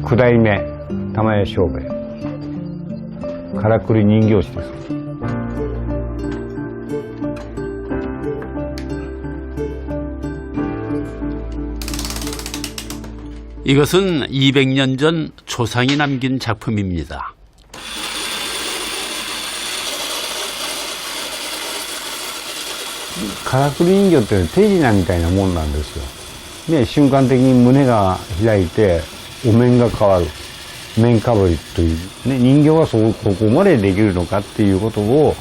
9代目玉屋商兵からくり人形師です。 이것은 200년 전 조상이 남긴 작품입니다. 가라쿠리人形って手品みたいなもんなんですよ。ね、瞬間的に胸が開いてお面が変わる面かぶりという、ね、人形はここまでできるのかっていうことを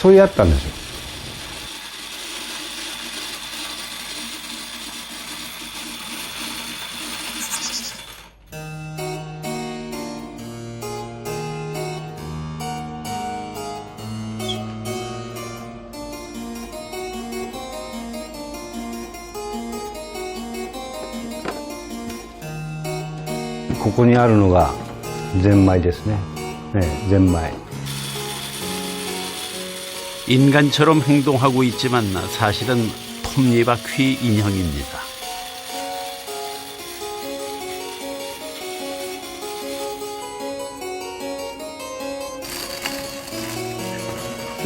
競い合ったんですよ。 ここにあるのがゼンマイですね。ゼンマイ. 인간처럼 행동하고 있지만 사실은 톱니바퀴 인형입니다.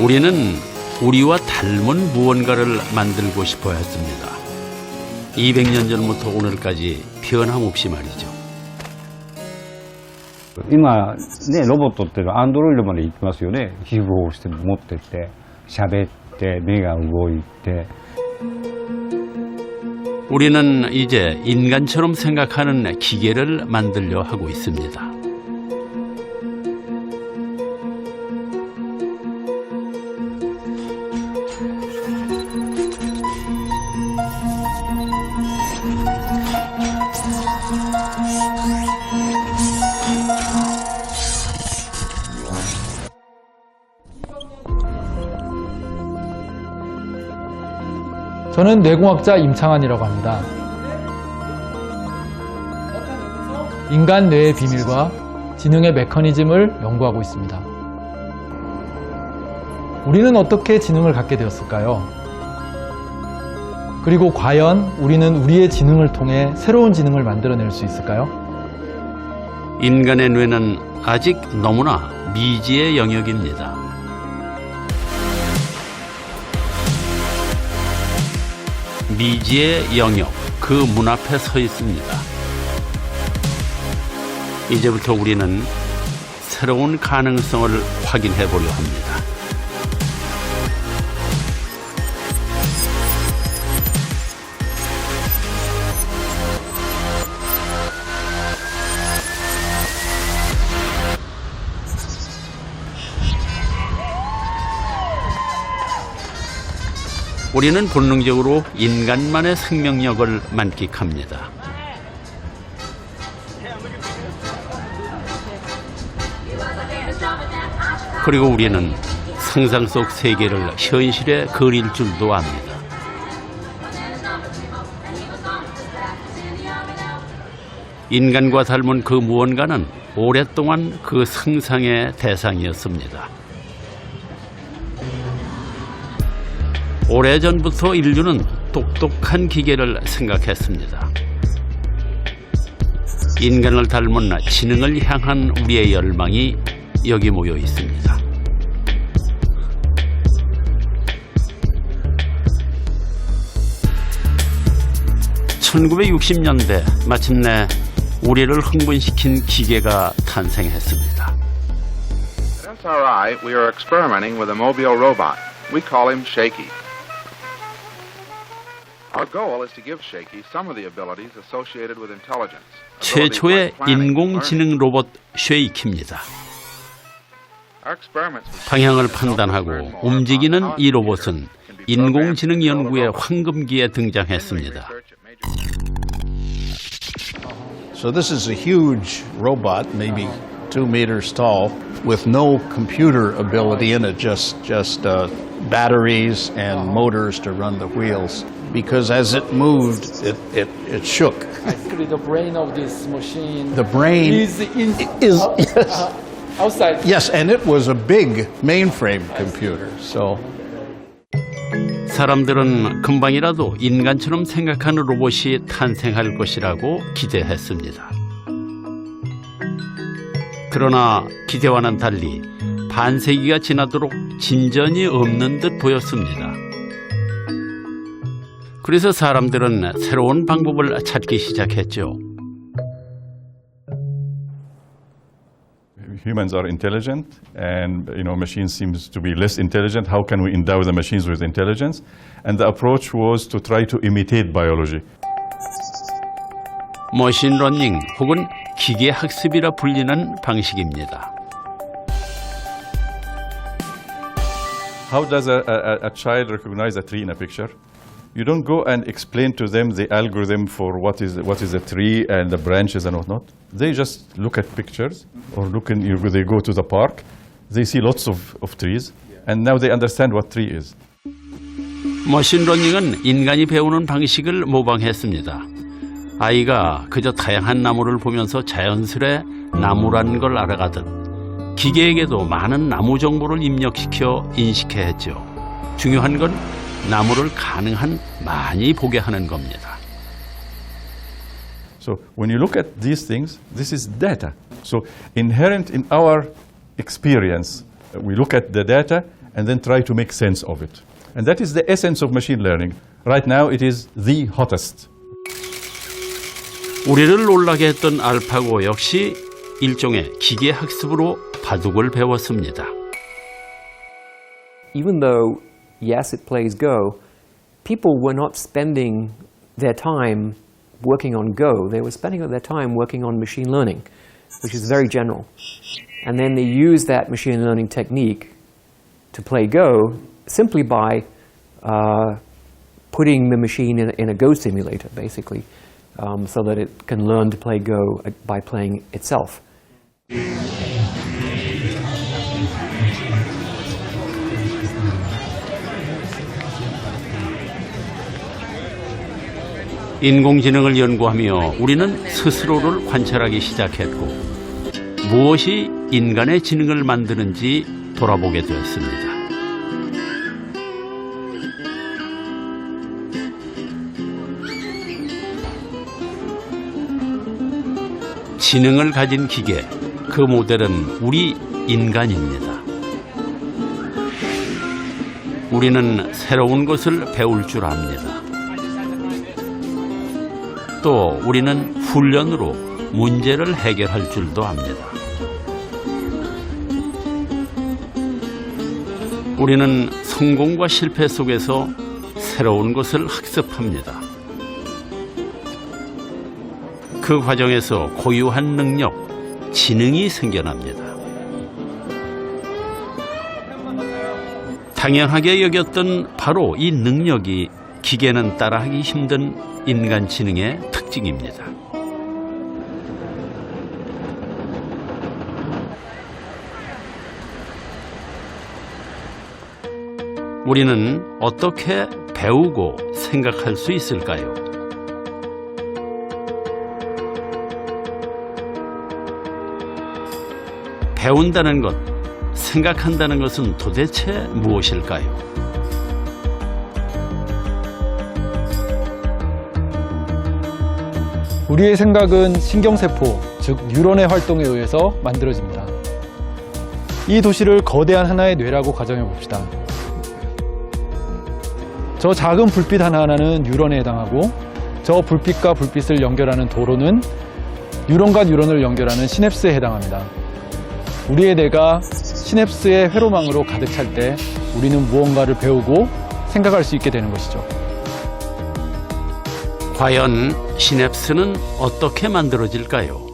우리는 우리와 닮은 무언가를 만들고 싶어 했습니다. 200년 전부터 오늘까지 변함없이 말이죠. 今ね、ロボットっていうのはアンドロイドまで行ってますよね。皮膚をして持ってって喋って目が動いて. 우리는 이제 인간처럼 생각하는 기계를 만들려 하고 있습니다. 저는 뇌공학자 임창환이라고 합니다. 인간 뇌의 비밀과 지능의 메커니즘을 연구하고 있습니다. 우리는 어떻게 지능을 갖게 되었을까요? 그리고 과연 우리는 우리의 지능을 통해 새로운 지능을 만들어낼 수 있을까요? 인간의 뇌는 아직 너무나 미지의 영역입니다. 미지의 영역, 그 문 앞에 서 있습니다. 이제부터 우리는 새로운 가능성을 확인해 보려 합니다. 우리는 본능적으로 인간만의 생명력을 만끽합니다. 그리고 우리는 상상 속 세계를 현실에 그릴 줄도 압니다. 인간과 닮은 그 무언가는 오랫동안 그 상상의 대상이었습니다. 오래전부터 인류는 똑똑한 기계를 생각했습니다. 인간을 닮은 지능을 향한 우리의 열망이 여기 모여 있습니다. (1960년대) 마침내 우리를 흥분시킨 기계가 탄생했습니다. At SRI, we are experimenting with a mobile robot. We call him Shaky. Our goal is to give Shaky some of the abilities associated with intelligence. 최초의 인공지능 로봇 쉐이키입니다. 방향을 판단하고 움직이는 이 로봇은 인공지능 연구의 황금기에 등장했습니다. So this is a huge robot, maybe 2 meters tall, with no computer ability in it, just batteries and motors to run the wheels. Because as it moved, it shook. Actually, the brain of this machine The brain is is outside. yes, and it was a big mainframe computer. So 사람들은 금방이라도 인간처럼 생각하는 로봇이 탄생할 것이라고 기대했습니다. 그러나 기대와는 달리 반세기가 지나도록 진전이 없는 듯 보였습니다. 그래서 사람들은 새로운 방법을 찾기 시작했죠. Humans are intelligent, and machines seems to be less intelligent. How can we endow the machines with intelligence? And the approach was to try to imitate biology. 머신러닝 혹은 기계학습이라 불리는 방식입니다. How does a child recognize a tree in a picture? You don't go and explain to them the algorithm for what is a tree and the branches and whatnot. They just look at pictures, or they go to the park. They see lots of trees, and now they understand what tree is. 머신러닝은 인간이 배우는 방식을 모방했습니다. 아이가 그저 다양한 나무를 보면서 자연스레 나무란 걸 알아가듯 기계에게도 많은 나무 정보를 입력시켜 인식해 했죠. 중요한 건 나무를 가능한 많이 보게 하는 겁니다. So when you look at these things, this is data. So inherent in our experience, we look at the data and then try to make sense of it. And that is the essence of machine learning. Right now it is the hottest. 우리를 놀라게 했던 알파고 역시 일종의 기계학습으로 바둑을 배웠습니다. Even though, yes, it plays Go, people were not spending their time working on Go. They were spending their time working on machine learning, which is very general. And then they use that machine learning technique to play Go simply by putting the machine in a Go simulator, basically, so that it can learn to play Go by playing itself. 인공지능을 연구하며 우리는 스스로를 관찰하기 시작했고 무엇이 인간의 지능을 만드는지 돌아보게 되었습니다. 지능을 가진 기계, 그 모델은 우리 인간입니다. 우리는 새로운 것을 배울 줄 압니다. 또 우리는 훈련으로 문제를 해결할 줄도 압니다. 우리는 성공과 실패 속에서 새로운 것을 학습합니다. 그 과정에서 고유한 능력, 지능이 생겨납니다. 당연하게 여겼던 바로 이 능력이 기계는 따라하기 힘든 인간 지능의 특징입니다. 우리는 어떻게 배우고 생각할 수 있을까요? 배운다는 것, 생각한다는 것은 도대체 무엇일까요? 우리의 생각은 신경세포, 즉 뉴런의 활동에 의해서 만들어집니다. 이 도시를 거대한 하나의 뇌라고 가정해 봅시다. 저 작은 불빛 하나하나는 뉴런에 해당하고 저 불빛과 불빛을 연결하는 도로는 뉴런과 뉴런을 연결하는 시냅스에 해당합니다. 우리의 뇌가 시냅스의 회로망으로 가득 찰 때 우리는 무언가를 배우고 생각할 수 있게 되는 것이죠. 과연 시냅스는 어떻게 만들어질까요?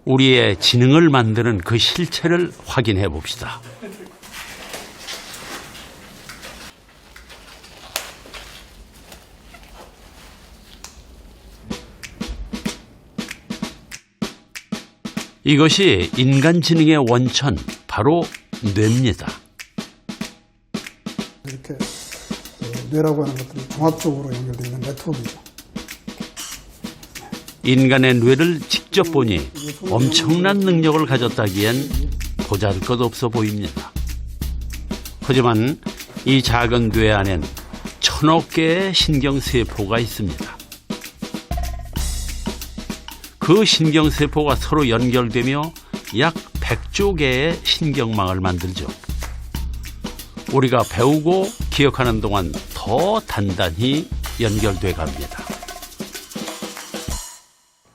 우리의 지능을 만드는 그 실체를 확인해 봅시다. 이것이 인간 지능의 원천, 바로 뇌입니다. 이렇게 뇌라고 하는 것들이 종합적으로 연결되어 있는 네트워크이죠. 인간의 뇌를 직접 보니 엄청난 능력을 가졌다기엔 보잘것없어 보입니다. 하지만 이 작은 뇌 안엔 1000억 개의 신경세포가 있습니다. 그 신경세포가 서로 연결되며 약 100조 개의 신경망을 만들죠. 우리가 배우고 기억하는 동안 더 단단히 연결돼 갑니다.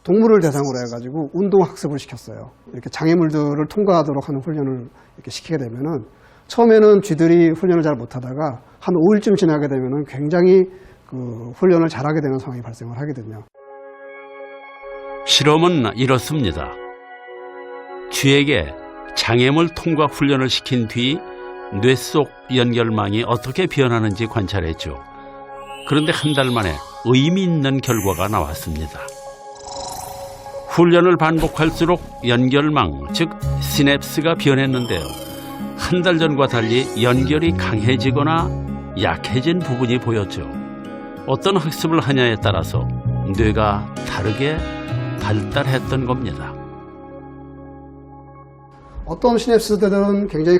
동물을 대상으로 해가지고 운동학습을 시켰어요. 이렇게 장애물들을 통과하도록 하는 훈련을 이렇게 시키게 되면은 처음에는 쥐들이 훈련을 잘 못하다가 한 5일쯤 지나게 되면은 굉장히 그 훈련을 잘하게 되는 상황이 발생을 하거든요. 실험은 이렇습니다. 쥐에게 장애물 통과 훈련을 시킨 뒤 뇌 속 연결망이 어떻게 변하는지 관찰했죠. 그런데 한 달 만에 의미 있는 결과가 나왔습니다. 훈련을 반복할수록 연결망, 즉 시냅스가 변했는데요. 한 달 전과 달리 연결이 강해지거나 약해진 부분이 보였죠. 어떤 학습을 하냐에 따라서 뇌가 다르게 발달했던 겁니다. 어떤 시냅스들은 굉장히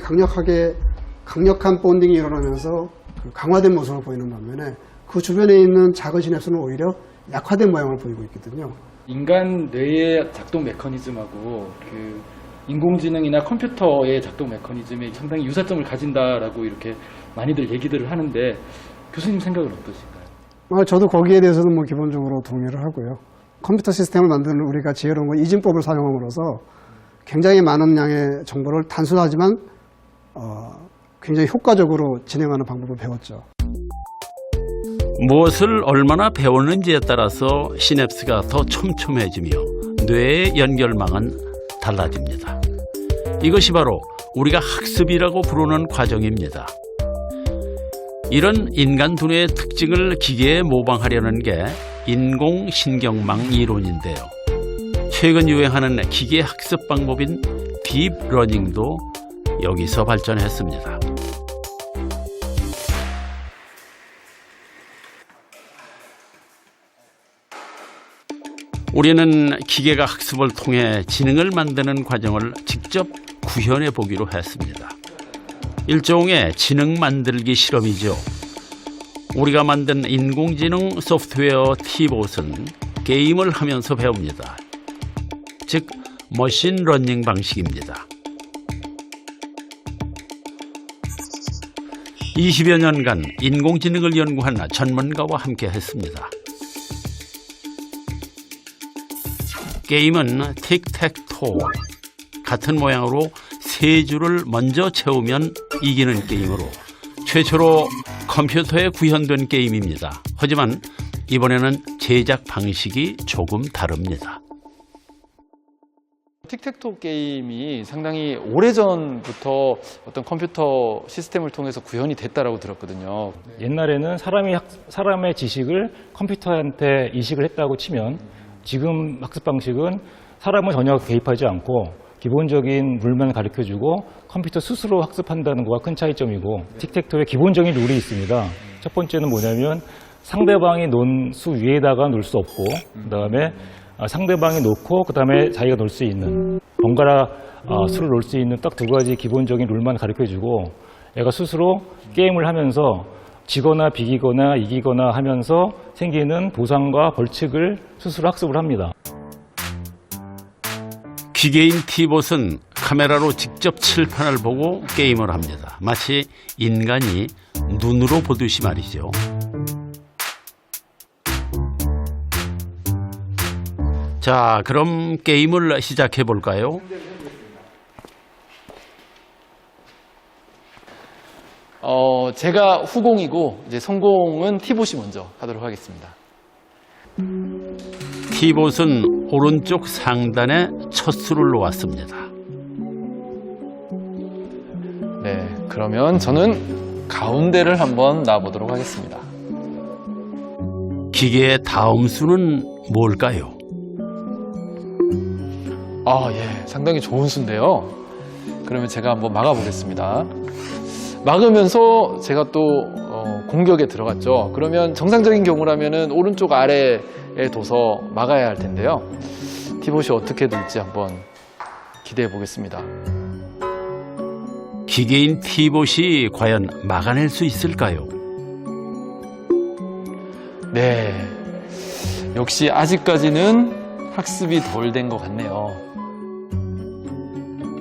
강력한 본딩이 일어나면서 그 강화된 모습을 보이는 반면에 그 주변에 있는 작은 시냅스는 오히려 약화된 모양을 보이고 있거든요. 인간 뇌의 작동 메커니즘하고 그 인공지능이나 컴퓨터의 작동 메커니즘이 상당히 유사점을 가진다라고 이렇게 많이들 얘기들을 하는데 교수님 생각은 어떠신가요? 저도 거기에 대해서는 뭐 기본적으로 동의를 하고요. 컴퓨터 시스템을 만드는 우리가 지혜로운 건 이진법을 사용함으로써 굉장히 많은 양의 정보를 단순하지만 굉장히 효과적으로 진행하는 방법을 배웠죠. 무엇을 얼마나 배웠는지에 따라서 시냅스가 더 촘촘해지며 뇌의 연결망은 달라집니다. 이것이 바로 우리가 학습이라고 부르는 과정입니다. 이런 인간 두뇌의 특징을 기계에 모방하려는 게 인공신경망 이론인데요. 최근 유행하는 기계 학습 방법인 딥러닝도 여기서 발전했습니다. 우리는 기계가 학습을 통해 지능을 만드는 과정을 직접 구현해 보기로 했습니다. 일종의 지능 만들기 실험이죠. 우리가 만든 인공지능 소프트웨어 티봇은 게임을 하면서 배웁니다. 즉 머신러닝 방식입니다. 20여 년간 인공지능을 연구한 전문가와 함께 했습니다. 게임은 틱택토, 같은 모양으로 세 줄을 먼저 채우면 이기는 게임으로 최초로 컴퓨터에 구현된 게임입니다. 하지만 이번에는 제작 방식이 조금 다릅니다. 틱택토 게임이 상당히 오래전부터 어떤 컴퓨터 시스템을 통해서 구현이 됐다라고 들었거든요. 옛날에는 사람의 지식을 컴퓨터한테 이식을 했다고 치면 지금 학습 방식은 사람을 전혀 개입하지 않고 기본적인 룰만 가르쳐주고 컴퓨터 스스로 학습한다는 것과 큰 차이점이고, 틱택토의 기본적인 룰이 있습니다. 첫 번째는 뭐냐면 상대방이 놓은 수 위에다가 놓을 수 없고, 그 다음에 상대방이 놓고 그 다음에 자기가 놓을 수 있는, 번갈아 수를 놓을 수 있는 딱 두 가지 기본적인 룰만 가르쳐주고, 얘가 스스로 게임을 하면서 지거나 비기거나 이기거나 하면서 생기는 보상과 벌칙을 스스로 학습을 합니다. 기계인 티봇은 카메라로 직접 칠판을 보고 게임을 합니다. 마치 인간이 눈으로 보듯이 말이죠. 자, 그럼 게임을 시작해 볼까요? 제가 후공이고 이제 성공은 티봇이 먼저 하도록 하겠습니다. 티봇은 오른쪽 상단에 첫 수를 놓았습니다. 네, 그러면 저는 가운데를 한번 놔보도록 하겠습니다. 기계의 다음 수는 뭘까요? 예, 상당히 좋은 수인데요. 그러면 제가 한번 막아보겠습니다. 막으면서 제가 또 공격에 들어갔죠. 그러면 정상적인 경우라면은 오른쪽 아래에 둬서 막아야 할 텐데요. 티봇이 어떻게 될지 한번 기대해 보겠습니다. 기계인 티봇이 과연 막아낼 수 있을까요? 네, 역시 아직까지는 학습이 덜 된 것 같네요.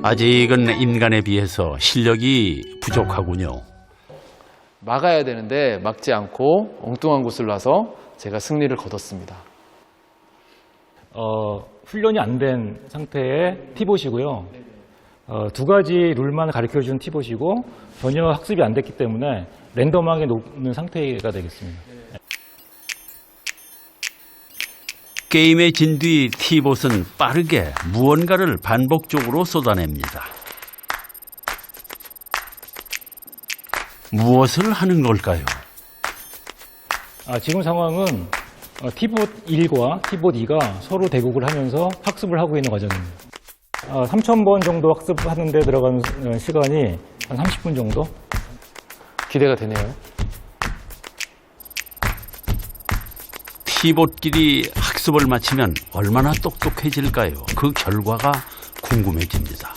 아직은 인간에 비해서 실력이 부족하군요. 막아야 되는데 막지 않고 엉뚱한 곳을 놔서 제가 승리를 거뒀습니다. 훈련이 안 된 상태의 티봇이고요. 두 가지 룰만 가르쳐준 티봇이고 전혀 학습이 안 됐기 때문에 랜덤하게 놓는 상태가 되겠습니다. 게임에 진 뒤 티봇은 빠르게 무언가를 반복적으로 쏟아냅니다. 무엇을 하는 걸까요? 지금 상황은 티봇 1과 티봇 2가 서로 대국을 하면서 학습을 하고 있는 과정입니다. 3,000번 정도 학습하는데 들어가는 시간이 한 30분 정도? 기대가 되네요. 티봇끼리 학습을 마치면 얼마나 똑똑해질까요? 그 결과가 궁금해집니다.